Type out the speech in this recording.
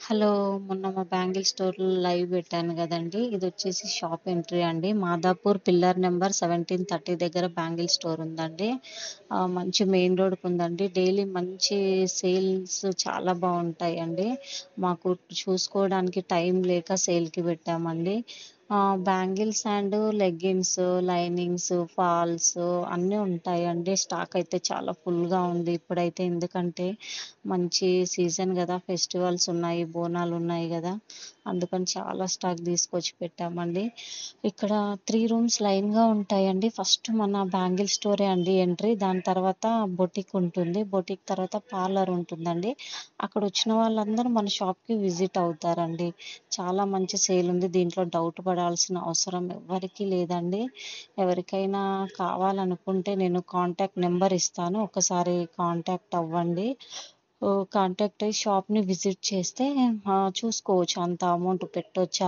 Hello! మొన్న మా bangle స్టోర్‌లో లైవ్ పెట్టాను గదండీ! ఇదొచ్చేసి షాప్ ఎంట్రీ అండి. మాదాపూర్ పిల్లర్ నంబర్ 1730 దగ్గర బ్యాంగిల్ స్టోర్ ఉందండి. మంచి మెయిన్ రోడ్‌కుందండి. డైలీ మంచి సేల్స్ చాలా బావుంటాయండి. మాకు చూసుకోవడానికి టైం లేక సేల్‌కి పెట్టామండి. Bangles and leggings, linings, falls అన్నీ ఉంటాయండి. స్టాక్ అయితే చాలా ఫుల్‌గా ఉంది ఇప్పుడైతే. ఎందుకంటే మంచి సీజన్ గదా! ఫెస్టివల్స్ ఉన్నాయి, బోనాలున్నాయి గదా! అందుకని చాలా స్టాక్ తీసుకొచ్చి పెట్టామండి. ఇక్కడ 3 రూమ్స్ లైన్‌గా ఉంటాయండి. ఫస్ట్ మన బ్యాంగిల్ స్టోరే అండి ఎంట్రీ. దాని తర్వాత బొటిక్ ఉంటుంది. బొటిక్ తర్వాత పార్లర్ ఉంటుందండి. అక్కడొచ్చిన వాళ్ళందరూ మన షాప్‌కి విజిట్ అవుతారండి. చాలా మంచి సేల్ ఉంది. దీంట్లో డౌట్ పడాల్సిన అవసరం ఎవ్వరికీ లేదండి. ఎవరికైనా కావాలనుకుంటే నేను కాంటాక్ట్ నంబర్ ఇస్తాను. ఒకసారి కాంటాక్ట్ అవ్వండి. కాంటాక్ట్ అయ్యి షాప్‌ని విజిట్ చేస్తే చూసుకోవచ్చు అంత అమౌంట్ పెట్టొచ్చా